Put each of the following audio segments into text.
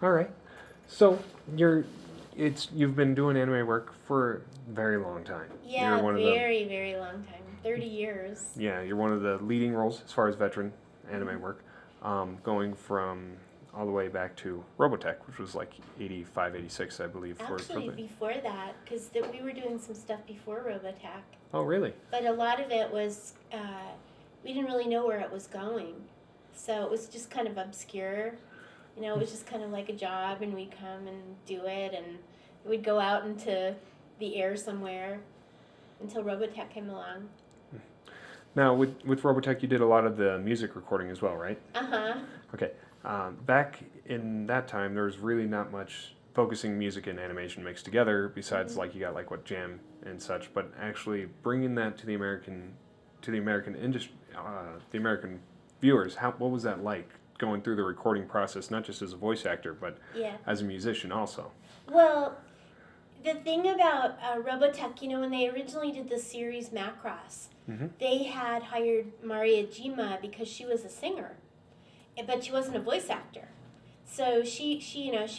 All right. So you've been doing anime work for a very long time. Yeah, very, very long time. 30 years. Yeah, you're one of the leading roles as far as veteran anime work, going from all the way back to Robotech, which was like 85, 86, I believe. Actually, before that, because we were doing some stuff before Robotech. Oh, really? But a lot of it was, we didn't really know where it was going. So it was just kind of obscure. You know, it was just kind of like a job, and we'd come and do it, and we'd go out into the air somewhere until Robotech came along. Now, with Robotech, you did a lot of the music recording as well, right? Uh-huh. Okay. Back in that time, there was really not much focusing music and animation mixed together, besides like you got like what jam and such. But actually bringing that to the American industry, the American viewers, what was that like going through the recording process, not just as a voice actor, but as a musician also? Well, the thing about Robotech, you know, when they originally did the series Macross, they had hired Maria Jima because she was a singer, but she wasn't a voice actor. So she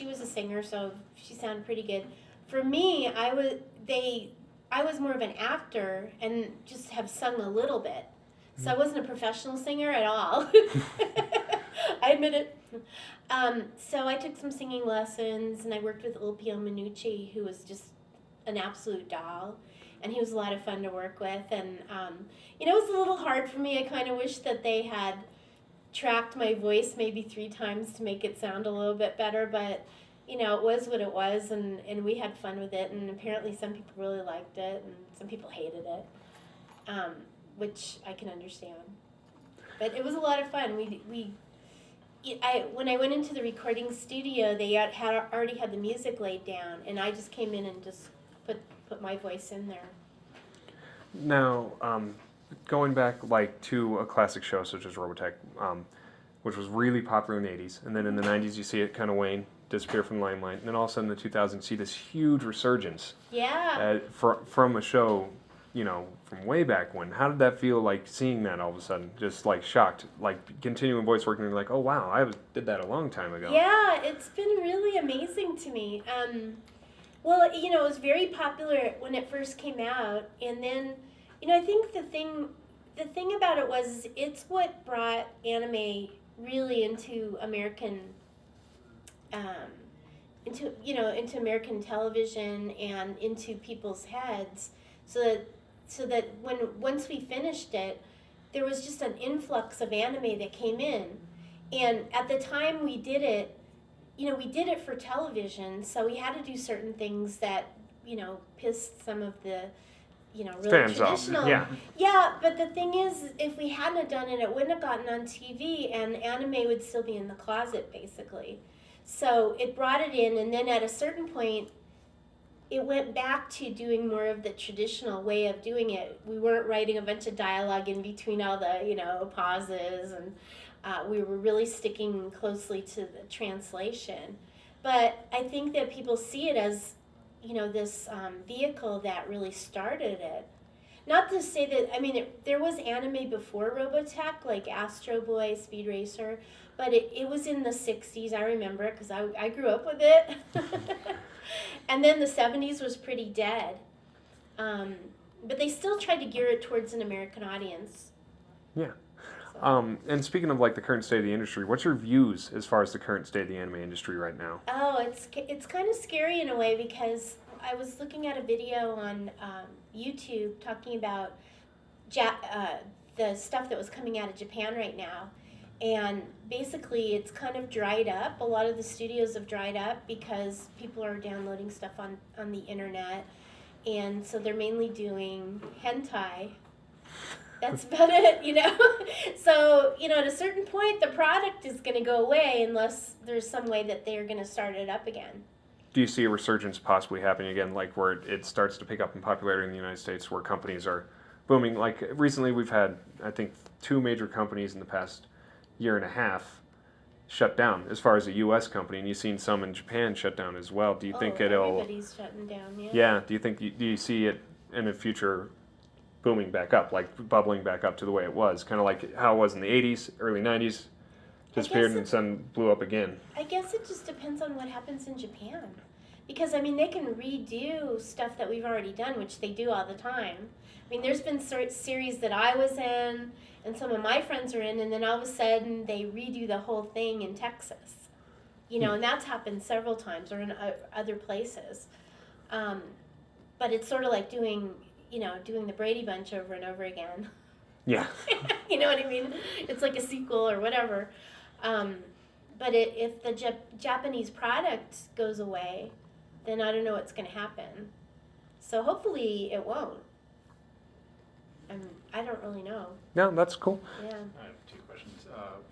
was a singer, so she sounded pretty good. For me, I was more of an actor and just have sung a little bit. So I wasn't a professional singer at all. I admit it. So I took some singing lessons, and I worked with Ulpio Minucci, who was just an absolute doll, and he was a lot of fun to work with. And it was a little hard for me. I kind of wish that they had tracked my voice maybe 3 times to make it sound a little bit better, but it was what it was, and we had fun with it, and apparently some people really liked it, and some people hated it, which I can understand. But it was a lot of fun. When I went into the recording studio, they had already had the music laid down, and I just came in and just put my voice in there. Now, going back like to a classic show such as Robotech, which was really popular in the 80s, and then in the 90s you see it kind of wane, disappear from the limelight, and then all of a sudden in the 2000s you see this huge resurgence. Yeah. From a show, from way back when. How did that feel, like seeing that all of a sudden? Just like shocked, like continuing voice work, and you're like, oh wow, did that a long time ago. Yeah, it's been really amazing to me. Well, it was very popular when it first came out, and then, I think the thing about it was it's what brought anime really into American, into American television and into people's heads, so that once we finished it, there was just an influx of anime that came in, and at the time we did it, we did it for television, so we had to do certain things that pissed some of the really fans traditional. Off. Yeah, but the thing is, if we hadn't have done it, it wouldn't have gotten on TV, and anime would still be in the closet, basically. So it brought it in, and then at a certain point, it went back to doing more of the traditional way of doing it. We weren't writing a bunch of dialogue in between all the, pauses, and we were really sticking closely to the translation. But I think that people see it as this vehicle that really started it. Not to say that, there was anime before Robotech, like Astro Boy, Speed Racer, but it was in the 60s, I remember it, because I grew up with it. And then the 70s was pretty dead. But they still tried to gear it towards an American audience. Yeah. So. And speaking of like the current state of the industry, what's your views as far as the current state of the anime industry right now? Oh, it's kind of scary in a way, because I was looking at a video on YouTube talking about the stuff that was coming out of Japan right now. And basically it's kind of dried up. A lot of the studios have dried up because people are downloading stuff on the internet. And so they're mainly doing hentai. That's about it, So, at a certain point, the product is going to go away unless there's some way that they're going to start it up again. Do you see a resurgence possibly happening again, like where it starts to pick up in popularity in the United States, where companies are booming? Like recently we've had, I think, 2 major companies in the past year and a half shut down as far as a U.S. company, and you've seen some in Japan shut down as well. Do you think everybody's shutting down, yeah. Yeah, do you see it in the future booming back up, like bubbling back up to the way it was, kind of like how it was in the 80s, early 90s, disappeared and then blew up again. I guess it just depends on what happens in Japan. Because, I mean, they can redo stuff that we've already done, which they do all the time. I mean, there's been series that I was in and some of my friends are in, and then all of a sudden they redo the whole thing in Texas. You know, and that's happened several times, or in other places. But it's sort of like doing the Brady Bunch over and over again. Yeah. You know what I mean? It's like a sequel or whatever. But if the Japanese product goes away, then I don't know what's going to happen. So hopefully it won't. I don't really know. No, that's cool. Yeah. I have two questions.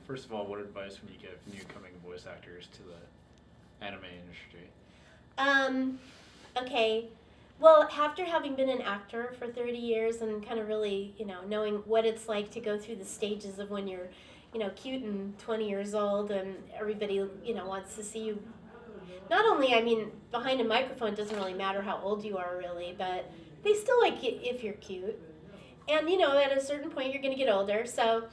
First of all, what advice would you give new coming voice actors to the anime industry? Okay. Well, after having been an actor for 30 years and kind of really, knowing what it's like to go through the stages of when you're, cute and 20 years old and everybody, wants to see you. Not only, I mean, behind a microphone, it doesn't really matter how old you are, really, but they still like it if you're cute. And, at a certain point, you're going to get older. So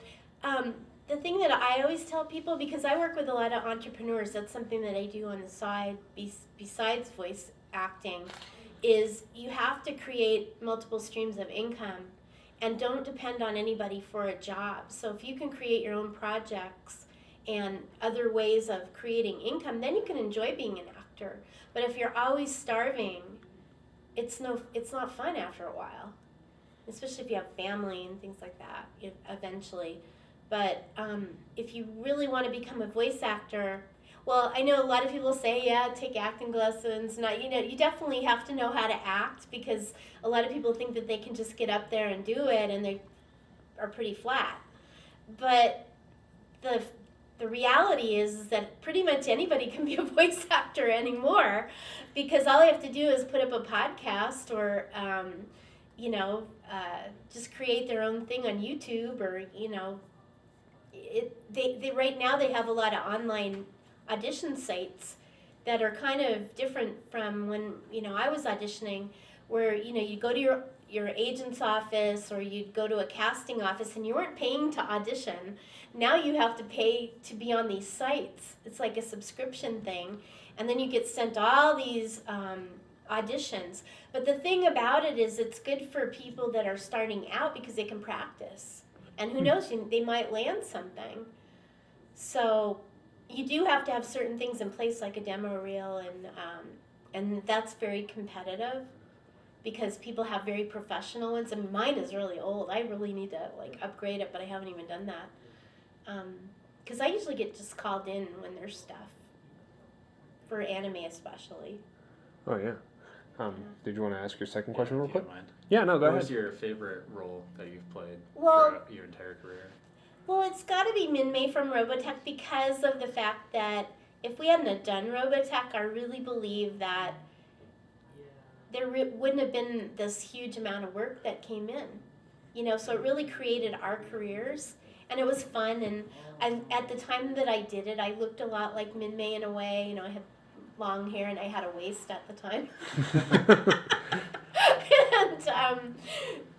the thing that I always tell people, because I work with a lot of entrepreneurs, that's something that I do on the side besides voice acting, is you have to create multiple streams of income and don't depend on anybody for a job. So if you can create your own projects and other ways of creating income, then you can enjoy being an actor. But if you're always starving, it's not fun after a while, especially if you have family and things like that eventually. But if you really want to become a voice actor, well, I know a lot of people say, yeah, take acting lessons. You definitely have to know how to act, because a lot of people think that they can just get up there and do it, and they are pretty flat. But the reality is that pretty much anybody can be a voice actor anymore, because all you have to do is put up a podcast or, just create their own thing on YouTube, or, they right now they have a lot of online audition sites that are kind of different from when I was auditioning, where you go to your agent's office or you'd go to a casting office and you weren't paying to audition. Now you have to pay to be on these sites. It's like a subscription thing, and then you get sent all these auditions. But the thing about it is it's good for people that are starting out because they can practice, and who knows, they might land something. So you do have to have certain things in place, like a demo reel, and that's very competitive because people have very professional ones, and mine is really old. I really need to upgrade it, but I haven't even done that. Because I usually get just called in when there's stuff for anime, especially. Oh yeah. Did you want to ask your second question real quick? Mind. Yeah, no, go ahead. What was your favorite role that you've played Well, throughout your entire career? Well, it's got to be Minmay from Robotech, because of the fact that if we hadn't done Robotech, I really believe that there wouldn't have been this huge amount of work that came in. So it really created our careers, and it was fun. And at the time that I did it, I looked a lot like Minmay in a way. I had long hair and I had a waist at the time.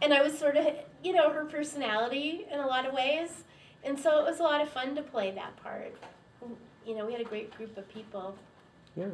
And I was sort of, her personality in a lot of ways. And so it was a lot of fun to play that part. We had a great group of people. Yeah.